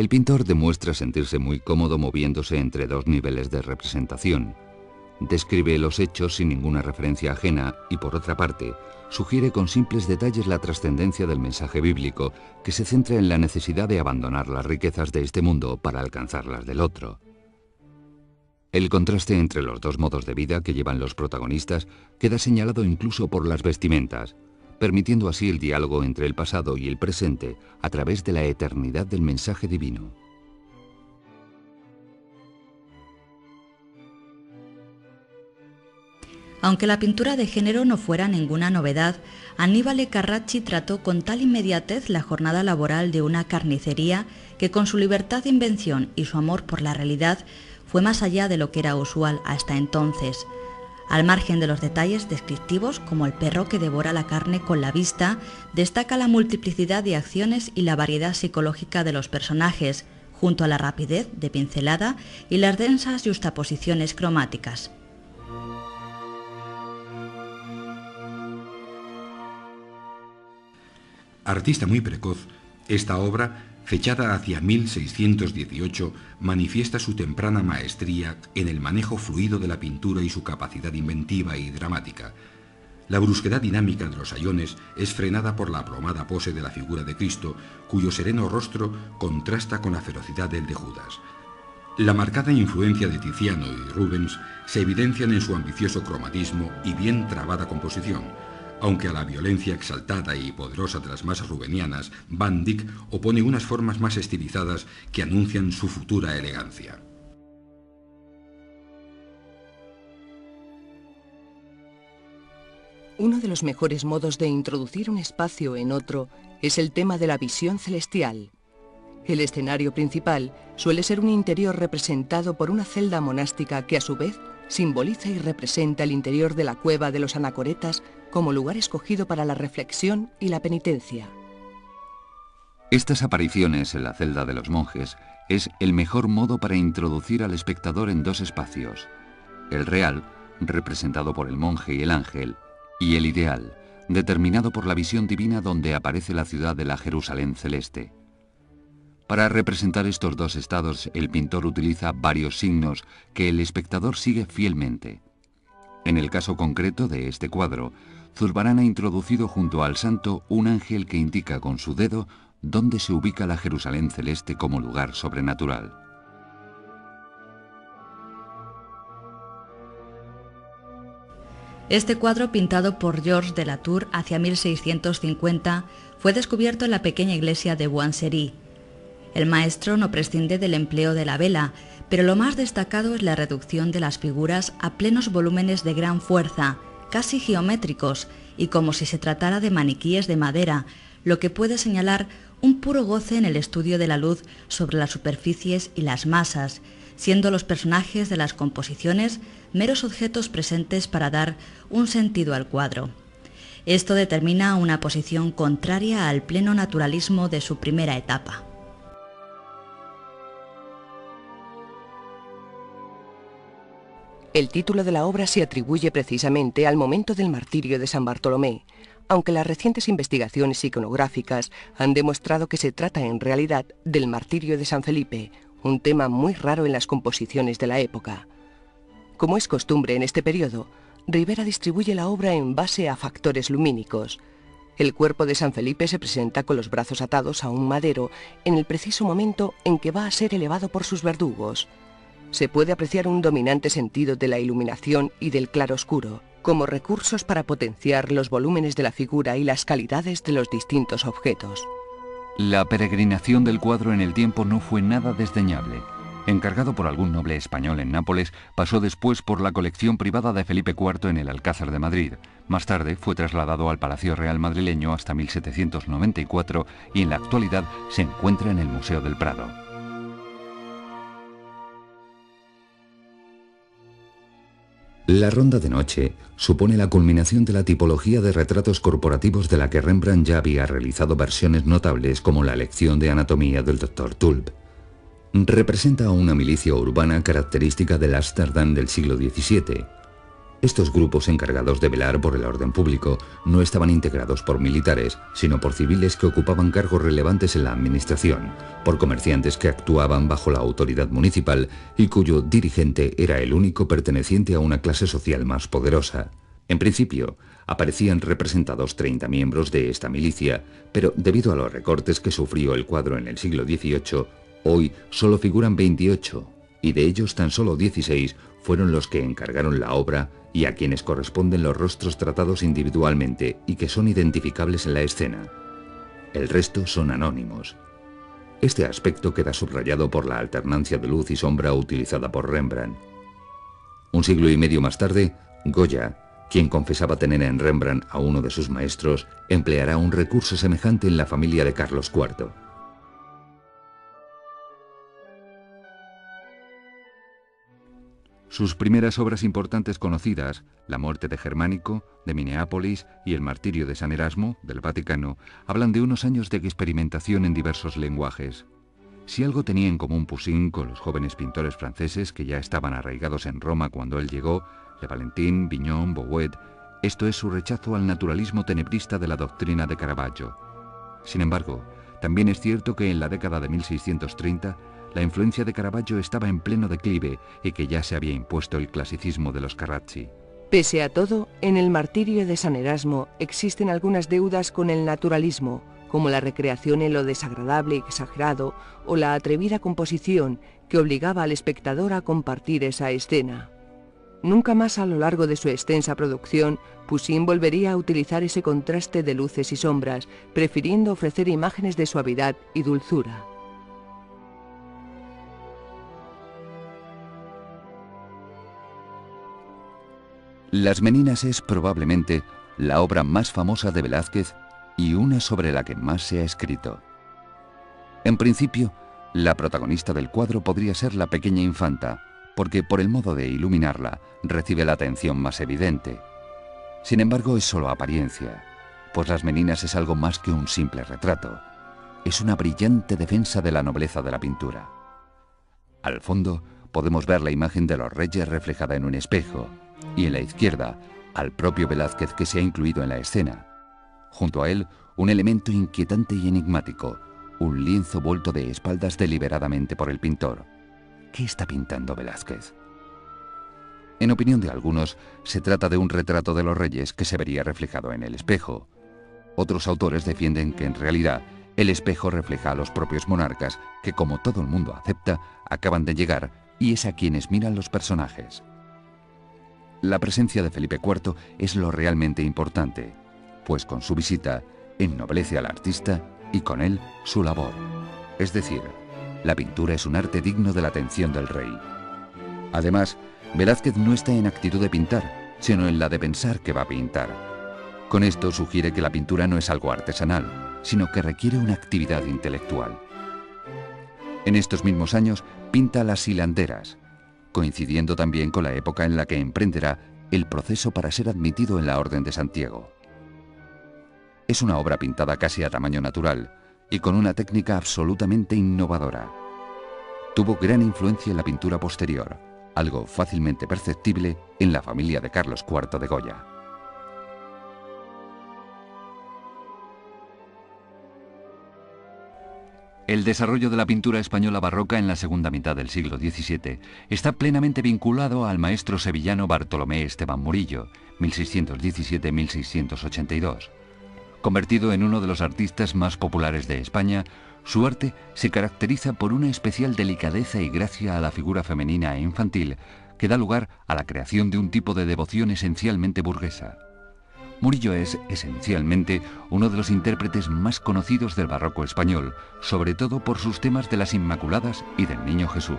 El pintor demuestra sentirse muy cómodo moviéndose entre dos niveles de representación. Describe los hechos sin ninguna referencia ajena y, por otra parte, sugiere con simples detalles la trascendencia del mensaje bíblico, que se centra en la necesidad de abandonar las riquezas de este mundo para alcanzar las del otro. El contraste entre los dos modos de vida que llevan los protagonistas queda señalado incluso por las vestimentas, permitiendo así el diálogo entre el pasado y el presente a través de la eternidad del mensaje divino. Aunque la pintura de género no fuera ninguna novedad, Annibale Carracci trató con tal inmediatez la jornada laboral de una carnicería que, con su libertad de invención y su amor por la realidad, fue más allá de lo que era usual hasta entonces. Al margen de los detalles descriptivos, como el perro que devora la carne con la vista, destaca la multiplicidad de acciones y la variedad psicológica de los personajes, junto a la rapidez de pincelada y las densas yuxtaposiciones cromáticas. Artista muy precoz, esta obra, fechada hacia 1618, manifiesta su temprana maestría en el manejo fluido de la pintura y su capacidad inventiva y dramática. La brusquedad dinámica de los sayones es frenada por la aplomada pose de la figura de Cristo, cuyo sereno rostro contrasta con la ferocidad del de Judas. La marcada influencia de Tiziano y Rubens se evidencian en su ambicioso cromatismo y bien trabada composición, aunque a la violencia exaltada y poderosa de las masas rubenianas, Van Dyck opone unas formas más estilizadas que anuncian su futura elegancia. Uno de los mejores modos de introducir un espacio en otro es el tema de la visión celestial. El escenario principal suele ser un interior representado por una celda monástica que a su vez simboliza y representa el interior de la cueva de los anacoretas como lugar escogido para la reflexión y la penitencia. Estas apariciones en la celda de los monjes es el mejor modo para introducir al espectador en dos espacios: el real, representado por el monje y el ángel, y el ideal, determinado por la visión divina donde aparece la ciudad de la Jerusalén celeste. Para representar estos dos estados, el pintor utiliza varios signos que el espectador sigue fielmente. En el caso concreto de este cuadro, Zurbarán ha introducido junto al santo un ángel que indica con su dedo dónde se ubica la Jerusalén celeste como lugar sobrenatural. Este cuadro, pintado por Georges de Latour hacia 1650, fue descubierto en la pequeña iglesia de Boisserie. El maestro no prescinde del empleo de la vela, pero lo más destacado es la reducción de las figuras a plenos volúmenes de gran fuerza, casi geométricos, y como si se tratara de maniquíes de madera, lo que puede señalar un puro goce en el estudio de la luz sobre las superficies y las masas, siendo los personajes de las composiciones meros objetos presentes para dar un sentido al cuadro. Esto determina una posición contraria al pleno naturalismo de su primera etapa. El título de la obra se atribuye precisamente al momento del martirio de San Bartolomé, aunque las recientes investigaciones iconográficas han demostrado que se trata en realidad del martirio de San Felipe, un tema muy raro en las composiciones de la época. Como es costumbre en este periodo, Ribera distribuye la obra en base a factores lumínicos. El cuerpo de San Felipe se presenta con los brazos atados a un madero en el preciso momento en que va a ser elevado por sus verdugos. Se puede apreciar un dominante sentido de la iluminación y del claroscuro, como recursos para potenciar los volúmenes de la figura y las calidades de los distintos objetos. La peregrinación del cuadro en el tiempo no fue nada desdeñable. Encargado por algún noble español en Nápoles, pasó después por la colección privada de Felipe IV en el Alcázar de Madrid. Más tarde fue trasladado al Palacio Real madrileño hasta 1794 y en la actualidad se encuentra en el Museo del Prado. La Ronda de Noche supone la culminación de la tipología de retratos corporativos de la que Rembrandt ya había realizado versiones notables como la lección de anatomía del Dr. Tulp. Representa a una milicia urbana característica del Ámsterdam del siglo XVII. Estos grupos encargados de velar por el orden público no estaban integrados por militares, sino por civiles que ocupaban cargos relevantes en la administración, por comerciantes que actuaban bajo la autoridad municipal y cuyo dirigente era el único perteneciente a una clase social más poderosa. En principio, aparecían representados 30 miembros de esta milicia, pero debido a los recortes que sufrió el cuadro en el siglo XVIII, hoy solo figuran 28, y de ellos tan solo 16 fueron los que encargaron la obra y a quienes corresponden los rostros tratados individualmente y que son identificables en la escena. El resto son anónimos. Este aspecto queda subrayado por la alternancia de luz y sombra utilizada por Rembrandt. Un siglo y medio más tarde, Goya, quien confesaba tener en Rembrandt a uno de sus maestros, empleará un recurso semejante en la familia de Carlos IV. Sus primeras obras importantes conocidas, La muerte de Germánico, de Minneapolis, y El martirio de San Erasmo, del Vaticano, hablan de unos años de experimentación en diversos lenguajes. Si algo tenía en común Poussin con los jóvenes pintores franceses que ya estaban arraigados en Roma cuando él llegó, Le Valentin, Vignon, Bouet, esto es su rechazo al naturalismo tenebrista de la doctrina de Caravaggio. Sin embargo, también es cierto que en la década de 1630, la influencia de Caravaggio estaba en pleno declive y que ya se había impuesto el clasicismo de los Carracci. Pese a todo, en El martirio de San Erasmo existen algunas deudas con el naturalismo, como la recreación en lo desagradable y exagerado o la atrevida composición que obligaba al espectador a compartir esa escena. Nunca más a lo largo de su extensa producción, Poussin volvería a utilizar ese contraste de luces y sombras, prefiriendo ofrecer imágenes de suavidad y dulzura. Las Meninas es probablemente la obra más famosa de Velázquez y una sobre la que más se ha escrito. En principio, la protagonista del cuadro podría ser la pequeña infanta, porque por el modo de iluminarla recibe la atención más evidente. Sin embargo, es solo apariencia, pues Las Meninas es algo más que un simple retrato. Es una brillante defensa de la nobleza de la pintura. Al fondo podemos ver la imagen de los reyes reflejada en un espejo, y en la izquierda, al propio Velázquez que se ha incluido en la escena. Junto a él, un elemento inquietante y enigmático, un lienzo vuelto de espaldas deliberadamente por el pintor. ¿Qué está pintando Velázquez? En opinión de algunos, se trata de un retrato de los reyes que se vería reflejado en el espejo. Otros autores defienden que en realidad el espejo refleja a los propios monarcas que, como todo el mundo acepta, acaban de llegar y es a quienes miran los personajes. La presencia de Felipe IV es lo realmente importante, pues con su visita ennoblece al artista y con él su labor. Es decir, la pintura es un arte digno de la atención del rey. Además, Velázquez no está en actitud de pintar, sino en la de pensar que va a pintar. Con esto sugiere que la pintura no es algo artesanal, sino que requiere una actividad intelectual. En estos mismos años pinta Las hilanderas, coincidiendo también con la época en la que emprenderá el proceso para ser admitido en la Orden de Santiago. Es una obra pintada casi a tamaño natural y con una técnica absolutamente innovadora. Tuvo gran influencia en la pintura posterior, algo fácilmente perceptible en la familia de Carlos IV de Goya. El desarrollo de la pintura española barroca en la segunda mitad del siglo XVII está plenamente vinculado al maestro sevillano Bartolomé Esteban Murillo, 1617-1682. Convertido en uno de los artistas más populares de España, su arte se caracteriza por una especial delicadeza y gracia a la figura femenina e infantil que da lugar a la creación de un tipo de devoción esencialmente burguesa. Murillo es, esencialmente, uno de los intérpretes más conocidos del barroco español, sobre todo por sus temas de las Inmaculadas y del Niño Jesús.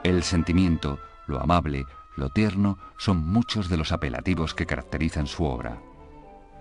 El sentimiento, lo amable, lo tierno, son muchos de los apelativos que caracterizan su obra.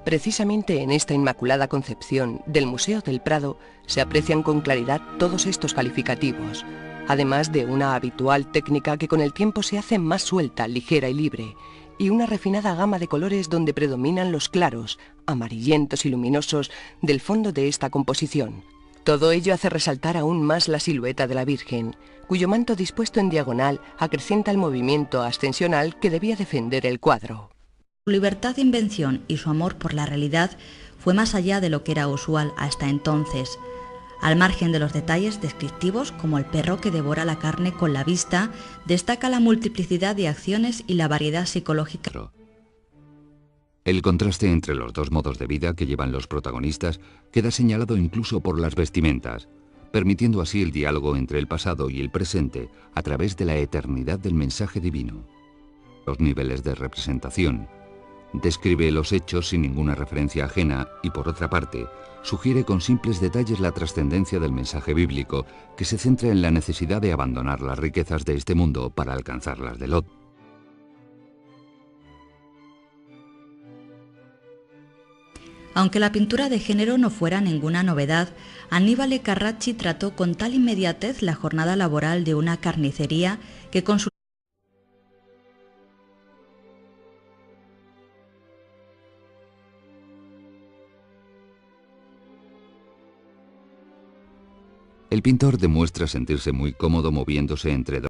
Precisamente en esta Inmaculada Concepción del Museo del Prado se aprecian con claridad todos estos calificativos, además de una habitual técnica que con el tiempo se hace más suelta, ligera y libre, y una refinada gama de colores donde predominan los claros, amarillentos y luminosos del fondo de esta composición, Todo ello hace resaltar aún más la silueta de la Virgen, cuyo manto dispuesto en diagonal acrecenta el movimiento ascensional que debía defender el cuadro. Su libertad de invención y su amor por la realidad fue más allá de lo que era usual hasta entonces. Al margen de los detalles descriptivos, como el perro que devora la carne con la vista, destaca la multiplicidad de acciones y la variedad psicológica. El contraste entre los dos modos de vida que llevan los protagonistas queda señalado incluso por las vestimentas, permitiendo así el diálogo entre el pasado y el presente a través de la eternidad del mensaje divino. Los niveles de representación. Describe los hechos sin ninguna referencia ajena y, por otra parte, sugiere con simples detalles la trascendencia del mensaje bíblico que se centra en la necesidad de abandonar las riquezas de este mundo para alcanzar las del otro. Aunque la pintura de género no fuera ninguna novedad, Annibale Carracci trató con tal inmediatez la jornada laboral de una carnicería que con su... El pintor demuestra sentirse muy cómodo moviéndose entre dos